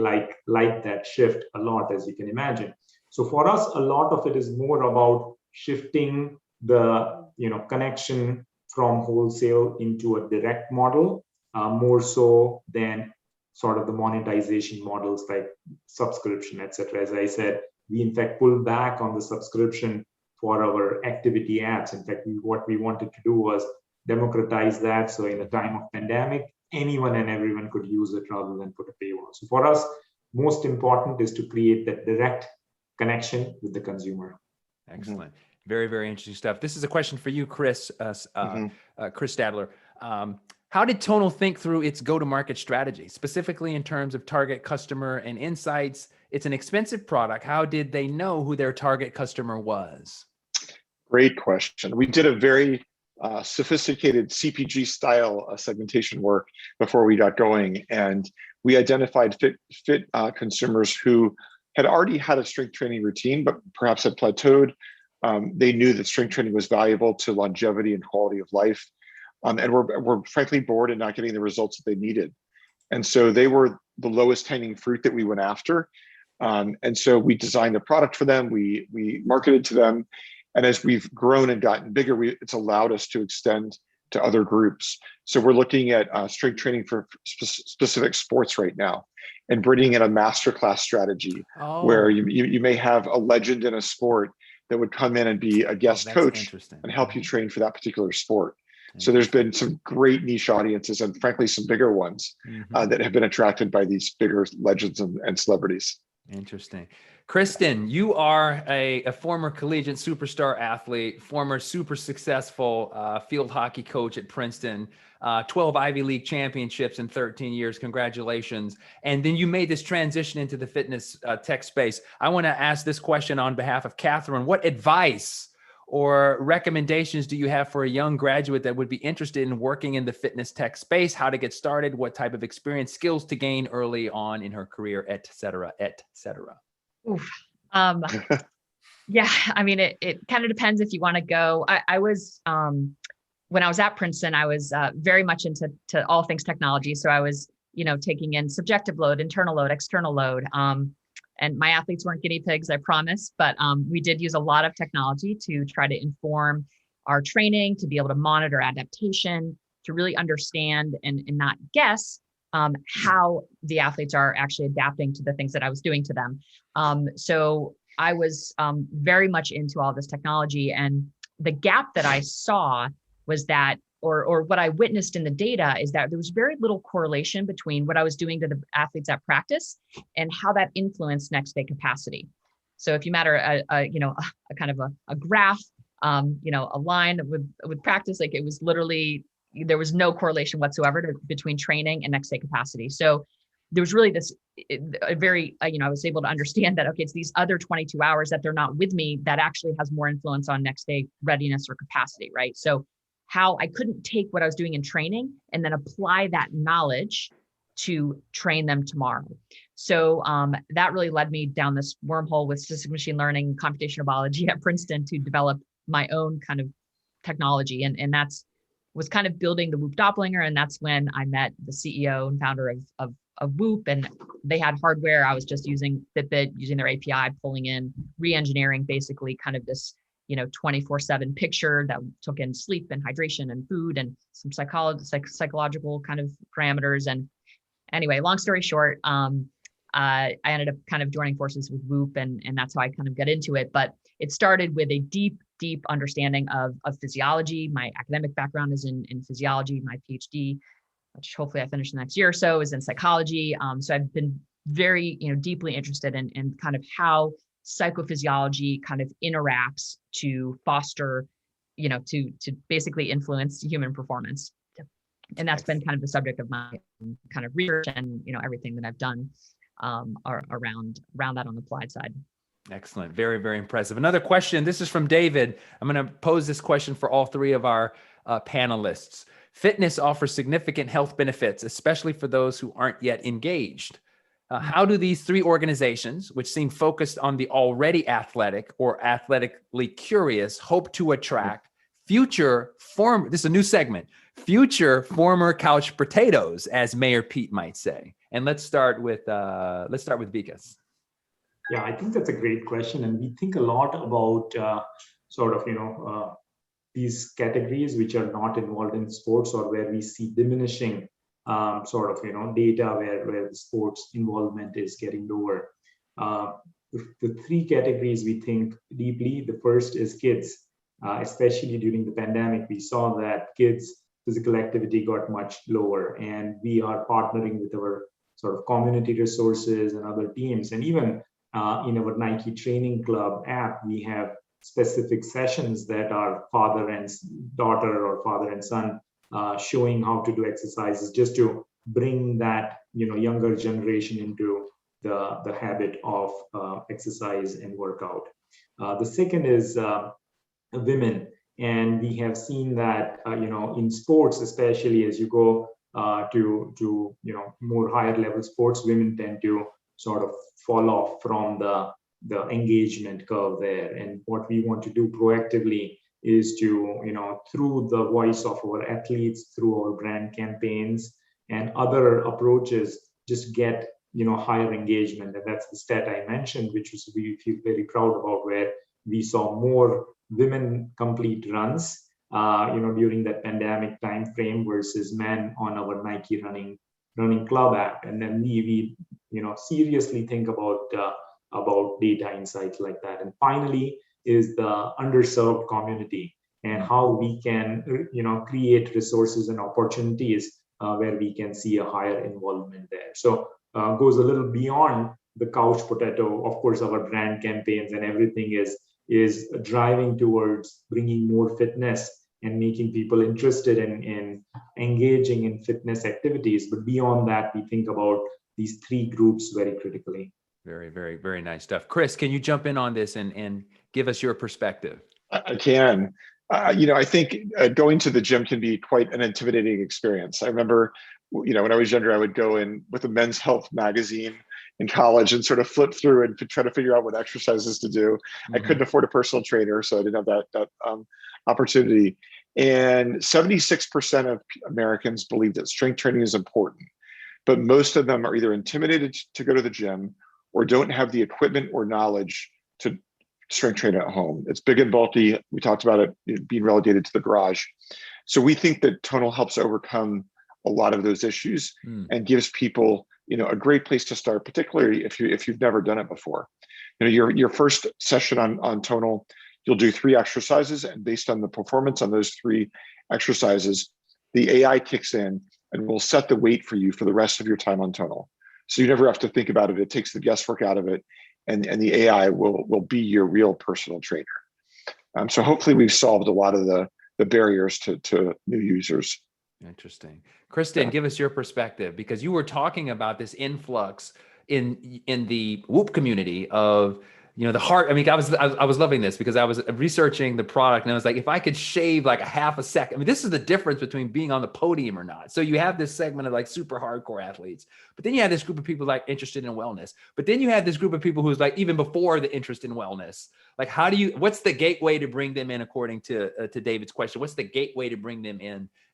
like that shift a lot, as you can imagine. So for us, a lot of it is more about shifting the connection from wholesale into a direct model, more so than sort of the monetization models like subscription, etc. As I said, we in fact pulled back on the subscription for our activity apps. In fact, what we wanted to do was democratize that. So in the time of pandemic, anyone and everyone could use it rather than put a paywall. So for us, most important is to create that direct connection with the consumer. Excellent. Very, very interesting stuff. This is a question for you, Chris, Chris Stadler. How did Tonal think through its go-to-market strategy, specifically in terms of target customer and insights? It's an expensive product. How did they know who their target customer was? Great question. We did a very sophisticated CPG style segmentation work before we got going, and we identified fit consumers who had already had a strength training routine, but perhaps had plateaued. They knew that strength training was valuable to longevity and quality of life, and were frankly bored and not getting the results that they needed. And so they were the lowest hanging fruit that we went after. And so we designed a product for them. We marketed to them. And as we've grown and gotten bigger, it's allowed us to extend to other groups. So we're looking at strength training for specific sports right now, and bringing in a masterclass strategy where you may have a legend in a sport that would come in and be a guest coach and help you train for that particular sport. So there's been some great niche audiences, and frankly, some bigger ones that have been attracted by these bigger legends and celebrities. Interesting. Kristen, you are a former collegiate superstar athlete, former super successful field hockey coach at Princeton, 12 Ivy League championships in 13 years. Congratulations. And then you made this transition into the fitness tech space. I want to ask this question on behalf of Catherine. What advice or recommendations do you have for a young graduate that would be interested in working in the fitness tech space? How to get started, what type of experience, skills to gain early on in her career, et cetera, et cetera? Oof. Yeah, I mean, it kind of depends if you want to go. I was, when I was at Princeton, I was very much into all things technology. So I was, taking in subjective load, internal load, external load. And my athletes weren't guinea pigs, I promise, but we did use a lot of technology to try to inform our training, to be able to monitor adaptation, to really understand and not guess how the athletes are actually adapting to the things that I was doing to them. So I was very much into all this technology, and the gap that I saw was that, or what I witnessed in the data is that there was very little correlation between what I was doing to the athletes at practice and how that influenced next day capacity. So if you matter a kind of a graph, a line with practice, like it was literally there was no correlation whatsoever between training and next day capacity. So there was really this a very, I was able to understand that, okay, it's these other 22 hours that they're not with me that actually has more influence on next day readiness or capacity, right? So how I couldn't take what I was doing in training and then apply that knowledge to train them tomorrow. So that really led me down this wormhole with statistical machine learning, computational biology at Princeton to develop my own kind of technology. And that's was kind of building the Whoop Doppler. And that's when I met the CEO and founder of Whoop, and they had hardware. I was just using Fitbit, using their API, pulling in, re-engineering basically kind of this, 24/7 picture that took in sleep and hydration and food and some psychological kind of parameters. And anyway, long story short, I ended up kind of joining forces with Whoop, and that's how I kind of got into it. But it started with a deep understanding of physiology. My academic background is in physiology. My PhD, which hopefully I finish the next year or so, is in psychology. So I've been very, deeply interested in kind of how psychophysiology kind of interacts to foster, to basically influence human performance. And that's been kind of the subject of my kind of research and, everything that I've done around that on the applied side. Excellent. Very, very impressive. Another question. This is from David. I'm going to pose this question for all three of our panelists. Fitness offers significant health benefits, especially for those who aren't yet engaged. How do these three organizations, which seem focused on the already athletic or athletically curious, hope to attract future this is a new segment, future former couch potatoes, as Mayor Pete might say? And let's start with Vikas. Yeah, I think that's a great question. And we think a lot about these categories which are not involved in sports, or where we see diminishing data where the sports involvement is getting lower. The three categories we think deeply. The first is kids. Especially during the pandemic, we saw that kids' physical activity got much lower, and we are partnering with our sort of community resources and other teams. And even in our Nike Training Club app, we have specific sessions that are father and daughter or father and son showing how to do exercises, just to bring that younger generation into the habit of exercise and workout. The second is women, and we have seen that in sports, especially as you go to more higher level sports, women tend to sort of fall off from the engagement curve there. And what we want to do proactively is to, through the voice of our athletes, through our brand campaigns and other approaches, just get, higher engagement. And that's the stat I mentioned, which was we feel very proud about, where we saw more women complete runs, during that pandemic time frame versus men on our Nike running club app. And then we seriously think about data insights like that. And finally is the underserved community, and how we can create resources and opportunities where we can see a higher involvement there. So goes a little beyond the couch potato. Of course, our brand campaigns and everything is driving towards bringing more fitness and making people interested in engaging in fitness activities. But beyond that, we think about these three groups very critically. Very, very, very nice stuff. Chris, can you jump in on this and give us your perspective? I can. I think going to the gym can be quite an intimidating experience. I remember, when I was younger, I would go in with a Men's Health magazine in college and sort of flip through and try to figure out what exercises to do. Mm-hmm. I couldn't afford a personal trainer, so I didn't have that opportunity. And 76% of Americans believe that strength training is important, but most of them are either intimidated to go to the gym or don't have the equipment or knowledge to strength train at home. It's big and bulky. We talked about it being relegated to the garage. So we think that Tonal helps overcome a lot of those issues and gives people, a great place to start, particularly if you've never done it before. Your first session on Tonal, you'll do 3 exercises, and based on the performance on those 3 exercises, the AI kicks in and will set the weight for you for the rest of your time on Tonal. So you never have to think about it. It takes the guesswork out of it, and the AI will be your real personal trainer. So hopefully we've solved a lot of the barriers to new users. Interesting. Kristen, give us your perspective, because you were talking about this influx in the Whoop community of, the heart. I mean, I was loving this because I was researching the product and I was like, if I could shave like a half a second, I mean, this is the difference between being on the podium or not. So you have this segment of like super hardcore athletes, but then you have this group of people like interested in wellness, but then you have this group of people who's like, even before the interest in wellness, like what's the gateway to bring them in, according to David's question? What's the gateway to bring them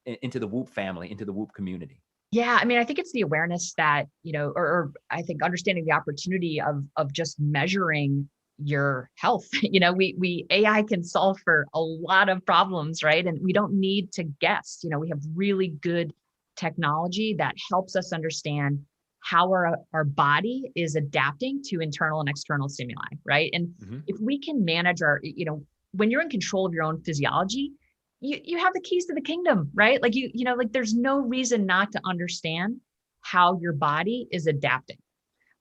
into the Whoop family, into the Whoop community? Yeah, I mean, I think it's the awareness that, or I think understanding the opportunity of just measuring your health. We AI can solve for a lot of problems, right? And we don't need to guess. We have really good technology that helps us understand how our body is adapting to internal and external stimuli, right? And if we can manage when you're in control of your own physiology, you have the keys to the kingdom, right? Like there's no reason not to understand how your body is adapting,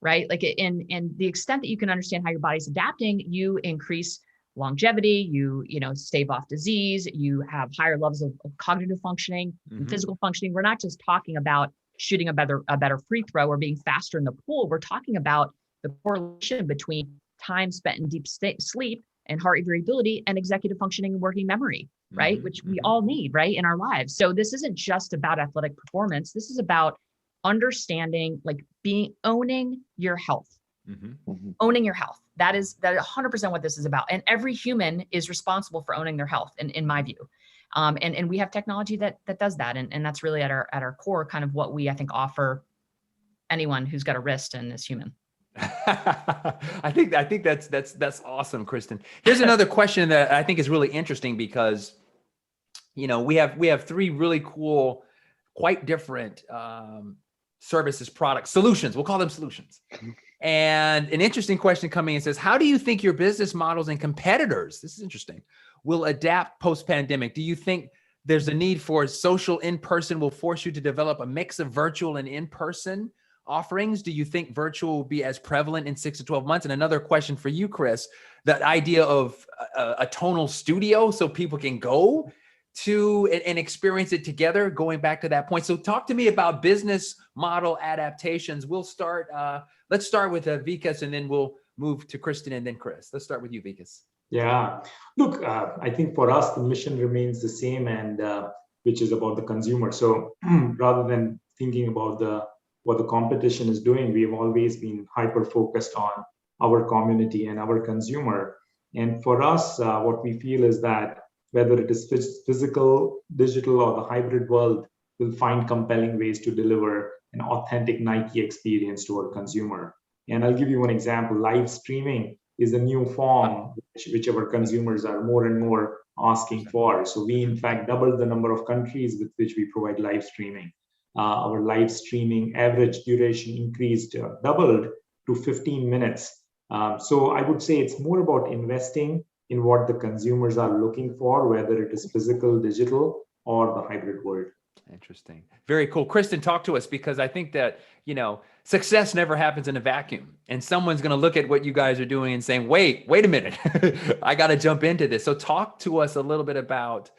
right? Like in the extent that you can understand how your body's adapting, you increase longevity, you stave off disease, you have higher levels of cognitive functioning and physical functioning. We're not just talking about shooting a better free throw or being faster in the pool. We're talking about the correlation between time spent in deep sleep and heart rate variability and executive functioning and working memory, right? Which we all need, right, in our lives. So this isn't just about athletic performance. This is about understanding, like owning your health, owning your health. That is 100% what this is about. And every human is responsible for owning their health, in my view. And we have technology that does that. And that's really at our core, kind of what we, I think, offer anyone who's got a wrist and is human. I think that's awesome, Kristen. Here's another question that I think is really interesting, because we have three really cool, quite different services, products, solutions. We'll call them solutions. And an interesting question coming in says, how do you think your business models and competitors, this is interesting, will adapt post-pandemic? Do you think there's a need for social in-person will force you to develop a mix of virtual and in-person offerings? Do you think virtual will be as prevalent in 6 to 12 months? And another question for you, Chris, that idea of a tonal studio so people can go to and experience it together, going back to that point. So talk to me about business model adaptations. Let's start with Vikas, and then we'll move to Kristen and then Chris. Let's start with you, Vikas. Yeah, look, I think for us, the mission remains the same, and which is about the consumer. So rather than thinking about what the competition is doing, we've always been hyper-focused on our community and our consumer. And for us, what we feel is that whether it is physical, digital, or the hybrid world, we'll find compelling ways to deliver an authentic Nike experience to our consumer. And I'll give you one example. Live streaming is a new form which our consumers are more and more asking for. So we, in fact, doubled the number of countries with which we provide live streaming. Our live streaming average duration doubled to 15 minutes. So I would say it's more about investing in what the consumers are looking for, whether it is physical, digital, or the hybrid world. Interesting. Very cool. Kristen, talk to us, because I think that, success never happens in a vacuum, and someone's going to look at what you guys are doing and saying, wait a minute, I got to jump into this. So talk to us a little bit about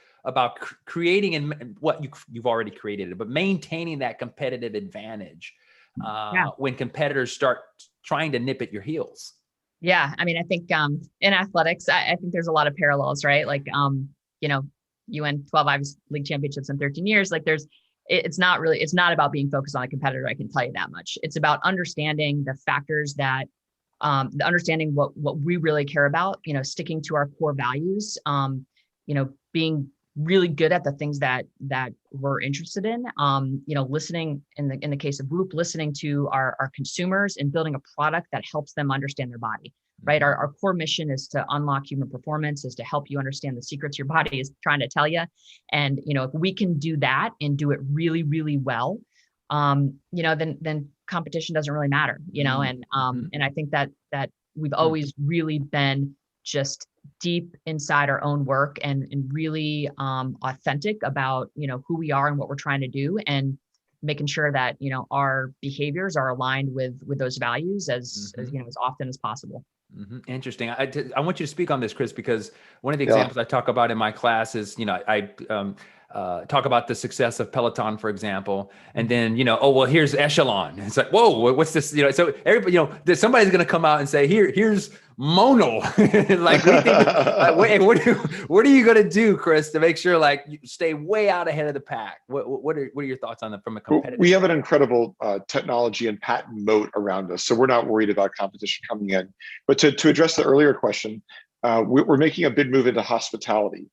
creating and what you've already created, but maintaining that competitive advantage when competitors start trying to nip at your heels. Yeah. I mean, I think in athletics, I think there's a lot of parallels, right? Like, you win 12 Ivy League championships in 13 years. Like it's not about being focused on a competitor. I can tell you that much. It's about understanding the factors that, understanding what we really care about, sticking to our core values, being really good at the things that we're interested in, listening in the case of Whoop, listening to our consumers and building a product that helps them understand their body, right? Our core mission is to unlock human performance, is to help you understand the secrets your body is trying to tell you. And, if we can do that and do it really, really well, then competition doesn't really matter, and I think that we've always really been just deep inside our own work and really authentic about, who we are and what we're trying to do, and making sure that, our behaviors are aligned with those values as often as possible. Interesting. I want you to speak on this, Chris, because one of the examples I talk about in my class is, talk about the success of Peloton, for example, and then, oh, well, here's Echelon. It's like, whoa, what's this? So everybody, somebody's going to come out and say, here's Monal. Like, what are you going to do, Chris, to make sure like you stay way out ahead of the pack? What are your thoughts on that from a competitive? We have an incredible technology and patent moat around us, so we're not worried about competition coming in. But to address the earlier question, we're making a big move into hospitality.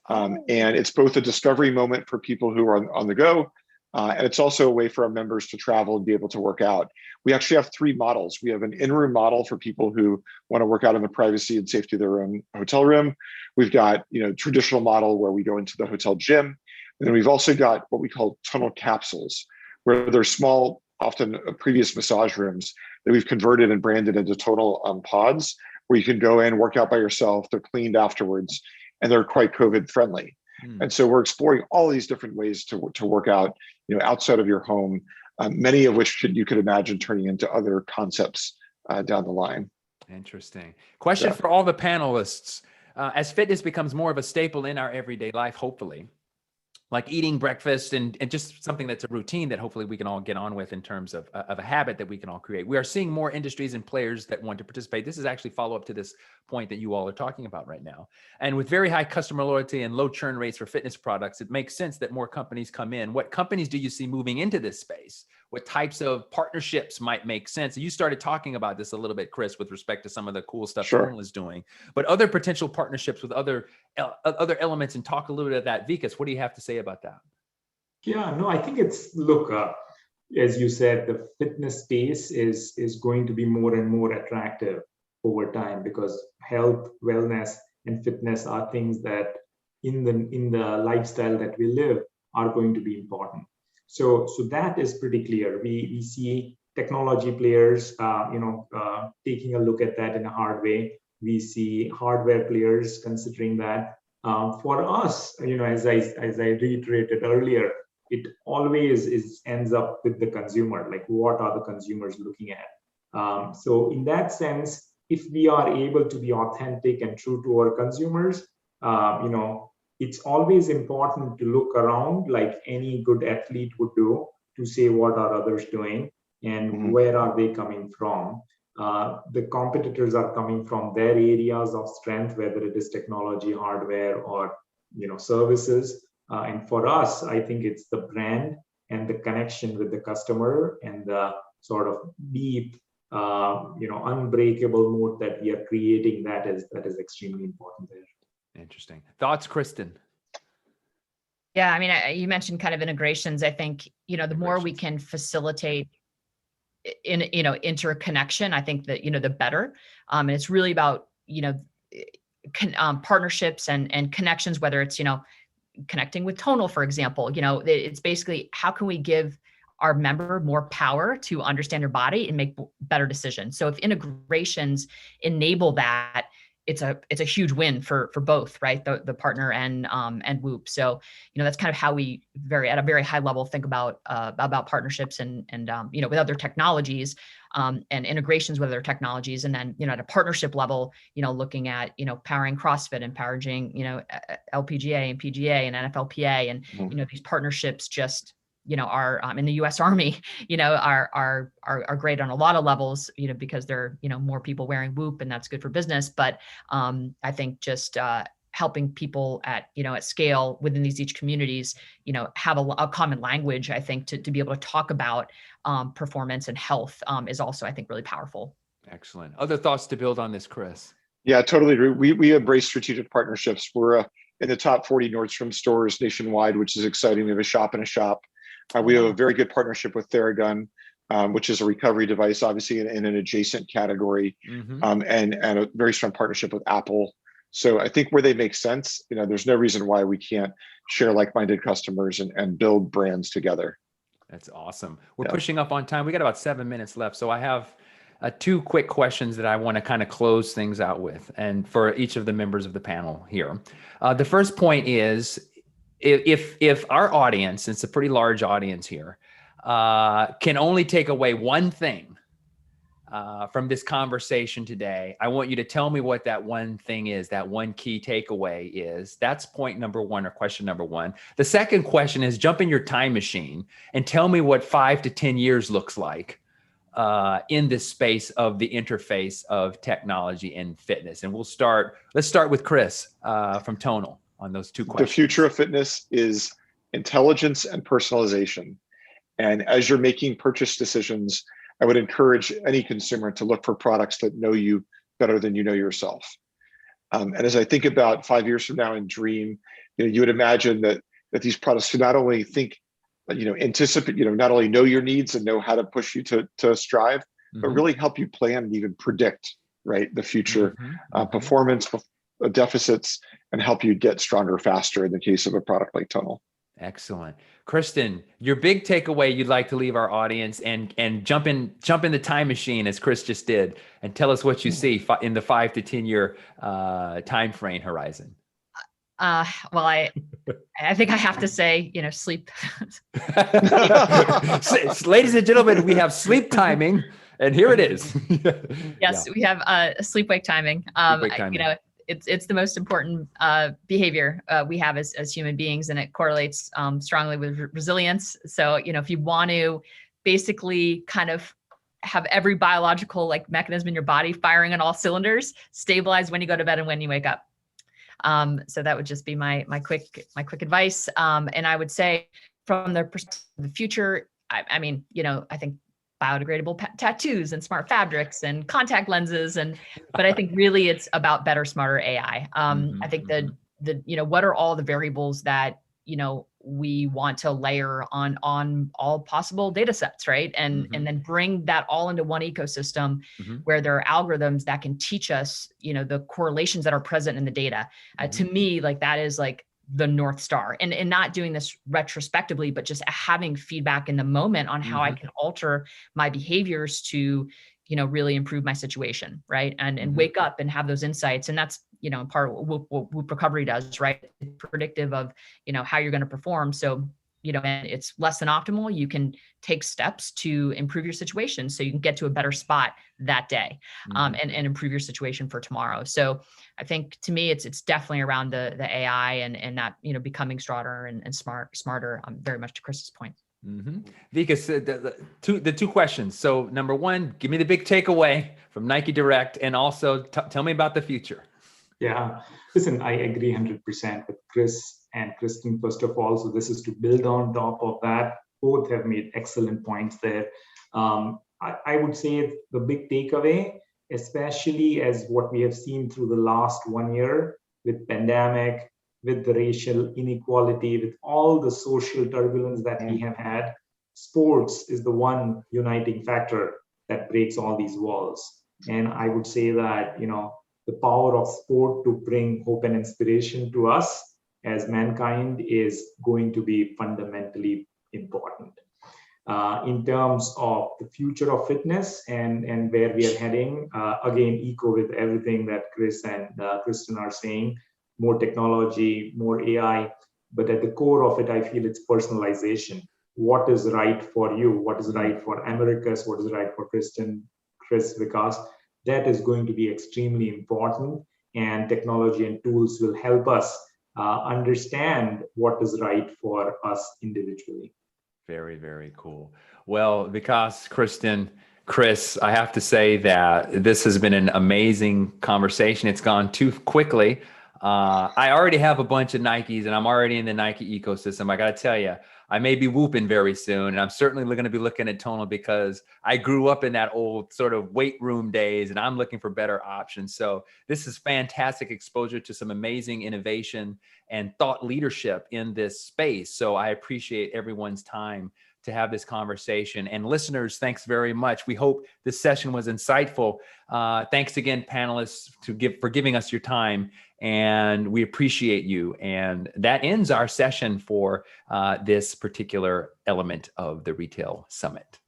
And it's both a discovery moment for people who are on the go, and it's also a way for our members to travel and be able to work out. We actually have 3 models. We have an in-room model for people who want to work out in the privacy and safety of their own hotel room. We've got, traditional model where we go into the hotel gym. And then we've also got what we call Tonal capsules, where they're small, often previous massage rooms that we've converted and branded into Tonal pods, where you can go in, work out by yourself. They're cleaned afterwards, and they're quite COVID friendly. And so we're exploring all these different ways to work out, outside of your home, many of which you could imagine turning into other concepts down the line. Interesting. Question for all the panelists. As fitness becomes more of a staple in our everyday life, hopefully, like eating breakfast and just something that's a routine that hopefully we can all get on with in terms of a habit that we can all create. We are seeing more industries and players that want to participate. This is actually follow up to this point that you all are talking about right now. And with very high customer loyalty and low churn rates for fitness products, it makes sense that more companies come in. What companies do you see moving into this space? What types of partnerships might make sense? You started talking about this a little bit, Chris, with respect to some of the cool stuff Tonal is doing, but other potential partnerships with other elements, and talk a little bit of that. Vikas, what do you have to say about that? Yeah, no, I think look, as you said, the fitness space is going to be more and more attractive over time, because health, wellness, and fitness are things that in the lifestyle that we live are going to be important. So that is pretty clear. We see technology players, taking a look at that in a hard way. We see hardware players considering that. For us, as I reiterated earlier, it always ends up with the consumer. Like, what are the consumers looking at? So in that sense, if we are able to be authentic and true to our consumers, it's always important to look around like any good athlete would do, to say what are others doing and where are they coming from. The competitors are coming from their areas of strength, whether it is technology, hardware, or services. And for us, I think it's the brand and the connection with the customer and the sort of deep, unbreakable moat that we are creating. That is extremely important there. Interesting. Thoughts, Kristen? Yeah, I mean, you mentioned kind of integrations. I think, the more we can facilitate interconnection, I think that, the better. And it's really about, partnerships and connections, whether it's, connecting with Tonal, for example. It's basically, how can we give our member more power to understand their body and make better decisions? So if integrations enable that, it's a huge win for both, right? The partner and Whoop. So, that's kind of how we at a very high level think about partnerships and with other technologies, and integrations with other technologies. And then, at a partnership level, looking at, powering CrossFit and powering, LPGA and PGA and NFLPA, and, these partnerships just, are in the U.S. Army, are great on a lot of levels, because there are, more people wearing Whoop, and that's good for business. But I think just helping people at scale within these each communities, have a common language, I think, to be able to talk about performance and health is also, I think, really powerful. Excellent. Other thoughts to build on this, Chris? Yeah, I totally agree. We embrace strategic partnerships. We're in the top 40 Nordstrom stores nationwide, which is exciting. We have a shop in a shop. We have a very good partnership with Theragun, which is a recovery device, obviously in an adjacent category, and a very strong partnership with Apple. So I think where they make sense, there's no reason why we can't share like-minded customers and build brands together. That's awesome. We're pushing up on time. We got about 7 minutes left. So I have 2 quick questions that I want to kind of close things out with, and for each of the members of the panel here. The first point is, if our audience, it's a pretty large audience here, can only take away one thing from this conversation today, I want you to tell me what that one thing is, that one key takeaway is. That's point number one, or question number one. The second question is, jump in your time machine and tell me what 5 to 10 years looks like in this space of the interface of technology and fitness. And let's start with Chris from Tonal on those two questions. The future of fitness is intelligence and personalization. And as you're making purchase decisions, I would encourage any consumer to look for products that know you better than you know yourself. And as I think about 5 years from now and dream, you would imagine that these products can not only think, anticipate, not only know your needs and know how to push you to strive, but really help you plan and even predict, right, the future performance deficits and help you get stronger faster in the case of a product like Tonal. Excellent. Kristen, your big takeaway you'd like to leave our audience, and jump in the time machine as Chris just did, and tell us what you see in the 5 to 10 year time frame horizon. Well, I think I have to say, sleep. Ladies and gentlemen, we have sleep timing, and here it is. Yes, we have sleep-wake timing. Sleep-wake timing. It's the most important behavior we have as human beings, and it correlates strongly with resilience. So, if you want to basically kind of have every biological mechanism in your body firing on all cylinders, stabilize when you go to bed and when you wake up. So that would just be my quick advice. And I would say from the perspective of the future, I think biodegradable tattoos and smart fabrics and contact lenses, but I think really it's about better, smarter AI. I think what are all the variables that we want to layer on all possible data sets, right? And then bring that all into one ecosystem where there are algorithms that can teach us, the correlations that are present in the data. To me, that is the North Star, and not doing this retrospectively, but just having feedback in the moment on how I can alter my behaviors to, really improve my situation, right? And wake up and have those insights. And that's, in part what Whoop Recovery does, right? It's predictive of, how you're going to perform. So, and it's less than optimal. You can take steps to improve your situation so you can get to a better spot that day, and improve your situation for tomorrow. So I think to me, it's definitely around the AI and that, becoming smarter and smarter, very much to Chris's point. Vikas, the two questions. So number one, give me the big takeaway from Nike Direct, and also tell me about the future. Yeah, listen, I agree 100% with Chris and Kristen, first of all. So this is to build on top of that. Both have made excellent points there. I would say the big takeaway, especially as what we have seen through the last 1 year with pandemic, with the racial inequality, with all the social turbulence that we have had, sports is the one uniting factor that breaks all these walls. And I would say that, the power of sport to bring hope and inspiration to us as mankind is going to be fundamentally important. In terms of the future of fitness and where we are heading, again, echo with everything that Chris and Kristen are saying, more technology, more AI, but at the core of it, I feel it's personalization. What is right for you? What is right for Americus? What is right for Kristen, Chris, Vikas? That is going to be extremely important, and technology and tools will help us understand what is right for us individually. Very, very cool. Well, Vikas, Kristen, Chris, I have to say that this has been an amazing conversation. It's gone too quickly. I already have a bunch of Nikes, and I'm already in the Nike ecosystem. I got to tell you, I may be whooping very soon, and I'm certainly going to be looking at Tonal because I grew up in that old sort of weight room days, and I'm looking for better options. So this is fantastic exposure to some amazing innovation and thought leadership in this space. So I appreciate everyone's time to have this conversation. And listeners, thanks very much. We hope this session was insightful. Thanks again, panelists, for giving us your time, and we appreciate you. And that ends our session for this particular element of the Retail Summit.